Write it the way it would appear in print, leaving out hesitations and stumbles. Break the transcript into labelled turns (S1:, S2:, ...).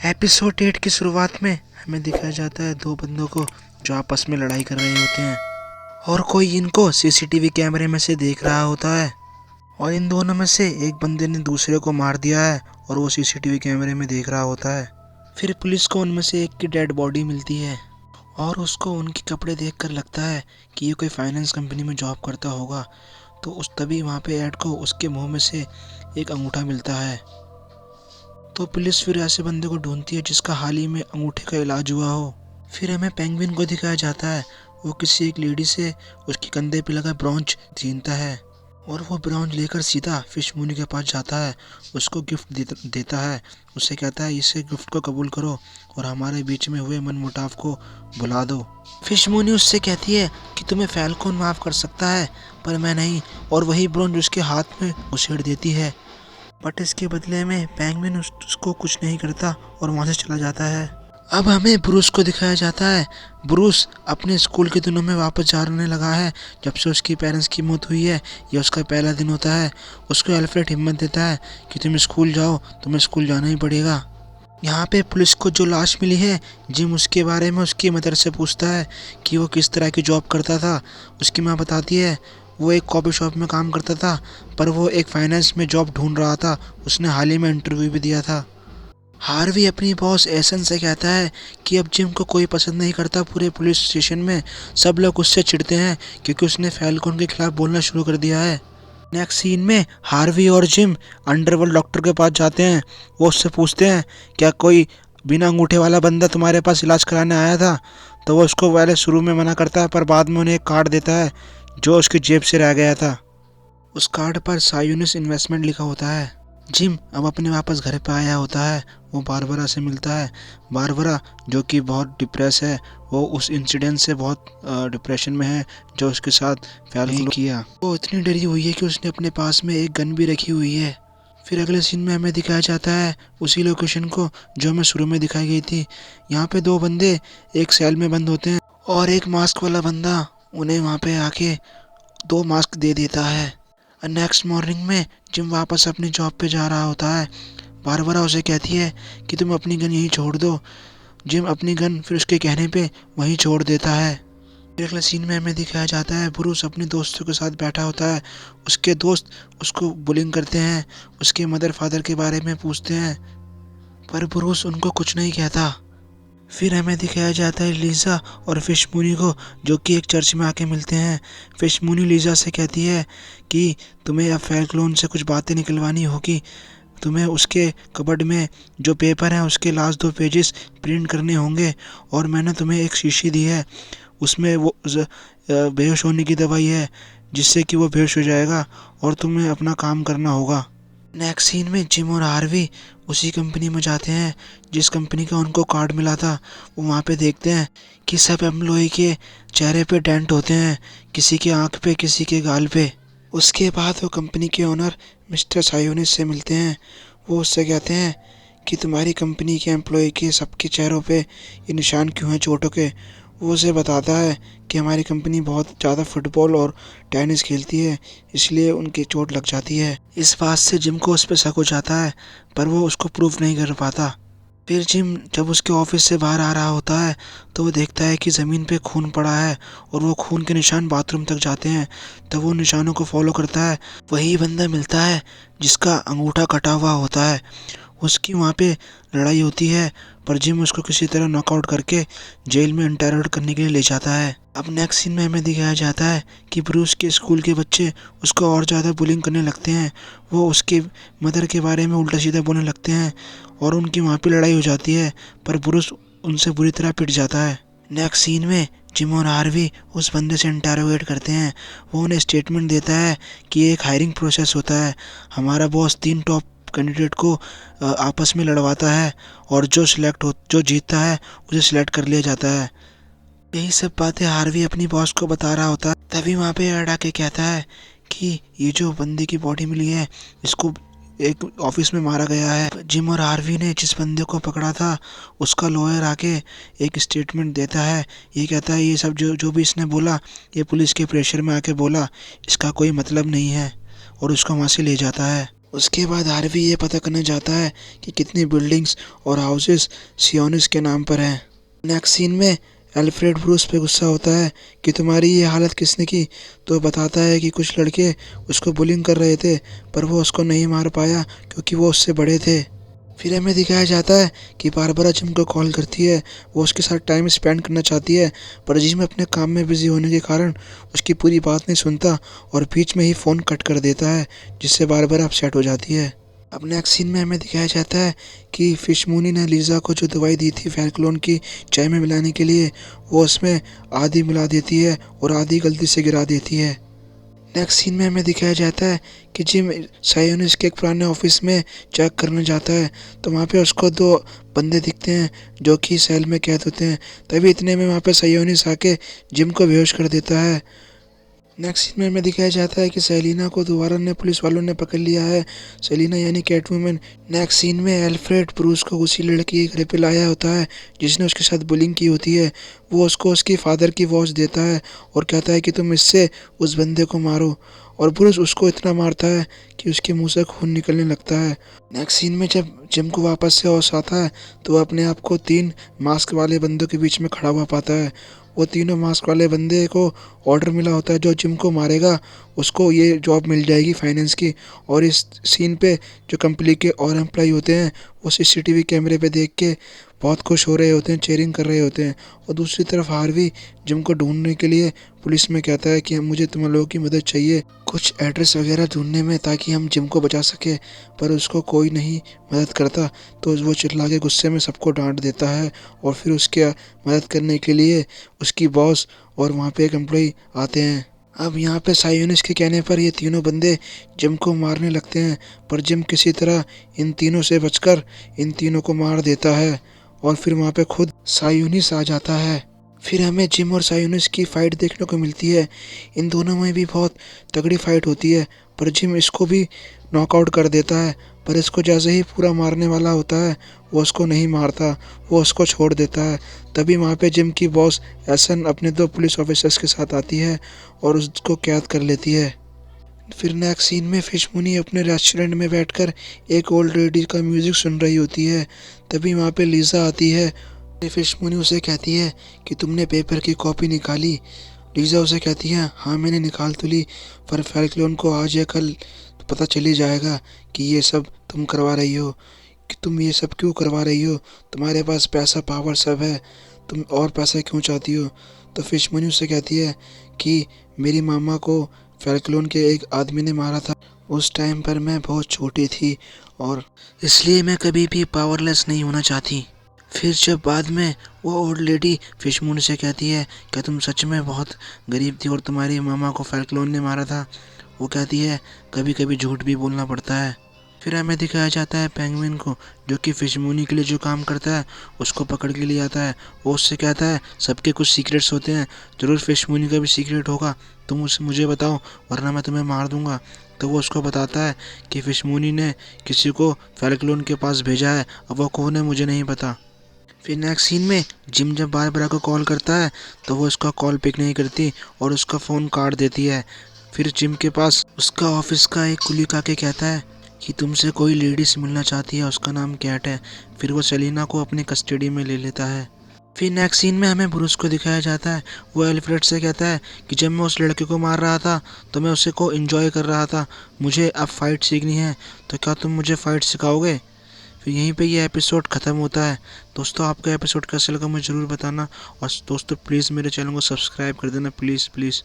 S1: Episode 8 की शुरुआत में हमें दिखाया जाता है दो बंदों को जो आपस में लड़ाई कर रहे होते हैं और कोई इनको सीसीटीवी कैमरे में से देख रहा होता है और इन दोनों में से एक बंदे ने दूसरे को मार दिया है और वो सीसीटीवी कैमरे में देख रहा होता है। फिर पुलिस को उनमें से एक की डेड बॉडी मिलती है और उसको उनके कपड़े देखकर लगता है कि ये कोई फाइनेंस कंपनी में जॉब करता होगा। तो उस तभी वहाँ पे एड को उसके मुंह में से एक अंगूठा मिलता है। तो पुलिस फिर ऐसे बंदे को ढूंढती है जिसका हाल ही में अंगूठे का इलाज हुआ हो। फिर हमें पेंगुइन को दिखाया जाता है, वो किसी एक लेडी से उसके कंधे पे लगा ब्रोंज छीनता है और वो ब्रोंज लेकर सीधा फिश मुनी के पास जाता है, उसको गिफ्ट देता है। उससे कहता है इसे गिफ्ट को कबूल करो और हमारे बीच में हुए मनमुटाव को भुला दो। फिश मुनी उससे कहती है कि तुम्हें फैल्कन माफ़ कर सकता है पर मैं नहीं, और वही ब्रोंज उसके हाथ में घुसेड़ देती है। बट इसके बदले में पेंगुइन उसको कुछ नहीं करता और वहाँ से चला जाता है। अब हमें ब्रूस को दिखाया जाता है। ब्रूस अपने स्कूल के दिनों में वापस जाने लगा है। जब से उसकी पेरेंट्स की मौत हुई है ये उसका पहला दिन होता है। उसको अल्फ्रेड हिम्मत देता है कि तुम स्कूल जाओ, तुम्हें स्कूल जाना ही पड़ेगा। यहाँ पे पुलिस को जो लाश मिली है जिम उसके बारे में उसकी मदर से पूछता है कि वो किस तरह की जॉब करता था। उसकी माँ बताती है वो एक कॉफ़ी शॉप में काम करता था पर वो एक फाइनेंस में जॉब ढूंढ रहा था। उसने हाल ही में इंटरव्यू भी दिया था। हार्वी अपनी बॉस एसन से कहता है कि अब जिम को कोई पसंद नहीं करता पूरे पुलिस स्टेशन में। सब लोग उससे चिढ़ते हैं क्योंकि उसने फैल्कन के खिलाफ बोलना शुरू कर दिया है। नेक्स्ट सीन में हार्वी और जिम अंडरवर्ल्ड डॉक्टर के पास जाते हैं। वो उससे पूछते हैं क्या कोई बिना अंगूठे वाला बंदा तुम्हारे पास इलाज कराने आया था। तो वो उसको पहले शुरू में मना करता है पर बाद में उन्हें एक कार्ड देता है जो उसकी जेब से रह गया था। उस कार्ड पर सायोनिस इन्वेस्टमेंट लिखा होता है। जिम अब अपने वापस घर पे आया होता है। वो बारबरा से मिलता है। बारबरा जो कि बहुत डिप्रेस है, वो उस इंसिडेंट से बहुत डिप्रेशन में है जो उसके साथ फैल्कन किया। वो इतनी डरी हुई है कि उसने अपने पास में एक गन भी रखी हुई है। फिर अगले सीन में हमें दिखाया जाता है उसी लोकेशन को जो हमें शुरू में दिखाई गई थी। यहाँ पे दो बंदे एक सेल में बंद होते हैं और एक मास्क वाला बंदा उन्हें वहाँ पे आके दो मास्क दे देता है। नेक्स्ट मॉर्निंग में जिम वापस अपनी जॉब पे जा रहा होता है। बारबरा उसे कहती है कि तुम अपनी गन यहीं छोड़ दो। जिम अपनी गन फिर उसके कहने पे वहीं छोड़ देता है। फिर अगले सीन में हमें दिखाया जाता है ब्रूस अपने दोस्तों के साथ बैठा होता है। उसके दोस्त उसको बुलिंग करते हैं, उसके मदर फादर के बारे में पूछते हैं पर ब्रूस उनको कुछ नहीं कहता। फिर हमें दिखाया जाता है लीज़ा और फिश मूनी को जो कि एक चर्च में आके मिलते हैं। फिश मूनी लीज़ा से कहती है कि तुम्हें अब फैल्कन से कुछ बातें निकलवानी होगी। तुम्हें उसके कबर्ड में जो पेपर हैं उसके लास्ट 2 पेजेस प्रिंट करने होंगे और मैंने तुम्हें एक शीशी दी है, उसमें वो बेहोश होने की दवाई है जिससे कि वो बेहोश हो जाएगा और तुम्हें अपना काम करना होगा। नेक्स्ट सीन में जिम और हार्वी उसी कंपनी में जाते हैं जिस कंपनी का उनको कार्ड मिला था। वो वहाँ पे देखते हैं कि सब एम्प्लॉय के चेहरे पे डेंट होते हैं, किसी के आँख पे, किसी के गाल पे। उसके बाद वो कंपनी के ओनर मिस्टर सायोनिस से मिलते हैं। वो उससे कहते हैं कि तुम्हारी कंपनी के एम्प्लॉय के सबके चेहरों पे ये निशान क्यों हैं चोटों के। वो उसे बताता है कि हमारी कंपनी बहुत ज़्यादा फुटबॉल और टेनिस खेलती है इसलिए उनकी चोट लग जाती है। इस बात से जिम को उस पर शक हो जाता है पर वो उसको प्रूफ नहीं कर पाता। फिर जिम जब उसके ऑफिस से बाहर आ रहा होता है तो वो देखता है कि ज़मीन पे खून पड़ा है और वो खून के निशान बाथरूम तक जाते हैं। तब वो निशानों को फॉलो करता है। वही बंदा मिलता है जिसका अंगूठा कटा हुआ होता है। उसकी वहाँ पे लड़ाई होती है पर जिम उसको किसी तरह नॉकआउट करके जेल में इंटरोगेट करने के लिए ले जाता है। अब नेक्स्ट सीन में हमें दिखाया जाता है कि ब्रूस के स्कूल के बच्चे उसको और ज़्यादा बुलिंग करने लगते हैं। वो उसके मदर के बारे में उल्टा सीधा बोलने लगते हैं और उनकी वहाँ पे लड़ाई हो जाती है पर ब्रूस उनसे बुरी तरह पिट जाता है। नेक्स्ट सीन में जिम और हार्वी उस बंदे से इंटरोगेट करते हैं। वो उन्हें स्टेटमेंट देता है कि एक हायरिंग प्रोसेस होता है। हमारा बॉस 3 टॉप कैंडिडेट को आपस में लड़वाता है और जो जीतता है उसे सिलेक्ट कर लिया जाता है। यही सब बातें हार्वी अपनी बॉस को बता रहा होता है। तभी वहाँ पे एड आके कहता है कि ये जो बंदे की बॉडी मिली है इसको एक ऑफिस में मारा गया है। जिम और हार्वी ने जिस बंदे को पकड़ा था उसका लॉयर आके एक स्टेटमेंट देता है। ये कहता है ये सब जो भी इसने बोला ये पुलिस के प्रेशर में आके बोला, इसका कोई मतलब नहीं है और उसको वहाँ से ले जाता है। उसके बाद हार्वी ये पता करने जाता है कि कितनी बिल्डिंग्स और हाउसेस सियोनिस के नाम पर हैं। नेक्स्ट सीन में एल्फ्रेड ब्रूस पे गुस्सा होता है कि तुम्हारी ये हालत किसने की, तो बताता है कि कुछ लड़के उसको बुलिंग कर रहे थे पर वो उसको नहीं मार पाया क्योंकि वो उससे बड़े थे। फिर हमें दिखाया जाता है कि बारबरा जिम को कॉल करती है, वो उसके साथ टाइम स्पेंड करना चाहती है पर जिम अपने काम में बिजी होने के कारण उसकी पूरी बात नहीं सुनता और बीच में ही फ़ोन कट कर देता है, जिससे बारबरा अपसेट हो जाती है। अब नेक्स्ट सीन में हमें दिखाया जाता है कि फिशमूनी ने लीज़ा को जो दवाई दी थी फैल्कलोन की चाय में मिलाने के लिए, वो उसमें आधी मिला देती है और आधी गलती से गिरा देती है। नेक्स्ट सीन में हमें दिखाया जाता है कि जिम सायोनिस के एक पुराने ऑफिस में चेक करने जाता है, तो वहाँ पे उसको दो बंदे दिखते हैं जो कि सेल में कैद होते हैं। तभी इतने में वहाँ पे सायोनिस आके जिम को बेहोश कर देता है। नेक्स्ट सीन में हमें दिखाया जाता है कि सेलिना को दोबारा ने पुलिस वालों ने पकड़ लिया है, सेलिना यानी कैटवुमन। नेक्स्ट सीन में एल्फ्रेड ब्रूस को उसी लड़की के घर पे लाया होता है जिसने उसके साथ बुलिंग की होती है। वो उसको उसकी फादर की वॉच देता है और कहता है कि तुम इससे उस बंदे को मारो, और ब्रूस उसको इतना मारता है कि उसके मुंह से खून निकलने लगता है। नेक्स्ट सीन में जब जिम को वापस से होश आता है तो वह अपने आप को 3 मास्क वाले बंदों के बीच में खड़ा हुआ पाता है। वो तीनों मास्क वाले बंदे को ऑर्डर मिला होता है जो जिम को मारेगा उसको ये जॉब मिल जाएगी फाइनेंस की। और इस सीन पे जो कंपनी के और एम्प्लॉय होते हैं वो सीसीटीवी कैमरे पे देख के बहुत खुश हो रहे होते हैं, चेयरिंग कर रहे होते हैं। और दूसरी तरफ हार्वी जिम को ढूंढने के लिए पुलिस में कहता है कि मुझे तुम लोगों की मदद चाहिए कुछ एड्रेस वगैरह ढूंढने में ताकि हम जिम को बचा सके, पर उसको कोई नहीं मदद करता। तो वो चिल्ला के गुस्से में सबको डांट देता है और फिर उसके मदद करने के लिए उसकी बॉस और वहाँ पे एक एम्प्लॉय आते हैं। अब यहाँ पे सायोनिस के कहने पर ये तीनों बंदे जिम को मारने लगते हैं, पर जिम किसी तरह इन तीनों से बचकर इन तीनों को मार देता है और फिर वहाँ पे खुद सायोनिस आ जाता है। फिर हमें जिम और सायोनिस की फाइट देखने को मिलती है। इन दोनों में भी बहुत तगड़ी फाइट होती है, पर जिम इसको भी नॉकआउट कर देता है। पर इसको जैसे ही पूरा मारने वाला होता है वो उसको नहीं मारता, वो उसको छोड़ देता है। तभी वहाँ पे जिम की बॉस एसन अपने 2 पुलिस ऑफिसर्स के साथ आती है और उसको कैद कर लेती है। फिर नेक्स्ट सीन में फिशमूनी अपने रेस्टोरेंट में बैठकर एक ओल्ड लेडी का म्यूजिक सुन रही होती है। तभी वहाँ पे लीज़ा आती है। फिशमूनी उसे कहती है कि तुमने पेपर की कॉपी निकाली। लीज़ा उसे कहती है हाँ मैंने निकाल तो ली, पर फैल्कलोन को आज या कल पता चल ही जाएगा कि ये सब तुम करवा रही हो, कि तुम ये सब क्यों करवा रही हो, तुम्हारे पास पैसा पावर सब है, तुम और पैसा क्यों चाहती हो। तो फिशमनी उससे कहती है कि मेरी मामा को फैल्कलोन के एक आदमी ने मारा था, उस टाइम पर मैं बहुत छोटी थी और इसलिए मैं कभी भी पावरलेस नहीं होना चाहती। फिर जब बाद में वो ओल्ड लेडी फिशमून से कहती है क्या तुम सच में बहुत गरीब थी और तुम्हारी मामा को फैल्कलोन ने मारा था, वो कहती है कभी कभी झूठ भी बोलना पड़ता है। फिर हमें दिखाया जाता है पेंगुइन को जो कि फिशमूनी के लिए जो काम करता है उसको पकड़ के लिए आता है। वो उससे कहता है सबके कुछ सीक्रेट्स होते हैं, ज़रूर फिशमूनी का भी सीक्रेट होगा, तुम उसे मुझे बताओ वरना मैं तुम्हें मार दूंगा। तो वो उसको बताता है कि फिशमूनी ने किसी को फैल्कलोन के पास भेजा है, अब वो कौन है मुझे नहीं पता। फिर नेक्स्ट सीन में जिम जब बारबरा को कॉल करता है तो वो उसका कॉल पिक नहीं करती और उसका फ़ोन काट देती है। फिर जिम के पास उसका ऑफिस का एक कुलीग आके कहता है कि तुमसे कोई लेडीज मिलना चाहती है, उसका नाम कैट है। फिर वो सेलिना को अपनी कस्टडी में ले लेता है। फिर नेक्स्ट सीन में हमें ब्रूस को दिखाया जाता है, वो एल्फ्रेड से कहता है कि जब मैं उस लड़के को मार रहा था तो मैं उसे को एंजॉय कर रहा था, मुझे अब फाइट सीखनी है, तो क्या तुम मुझे फाइट सिखाओगे। फिर यहीं पे ये एपिसोड ख़त्म होता है। दोस्तों आपको एपिसोड कैसा लगा मुझे ज़रूर बताना, और दोस्तों प्लीज़ मेरे चैनल को सब्सक्राइब कर देना, प्लीज़ प्लीज़।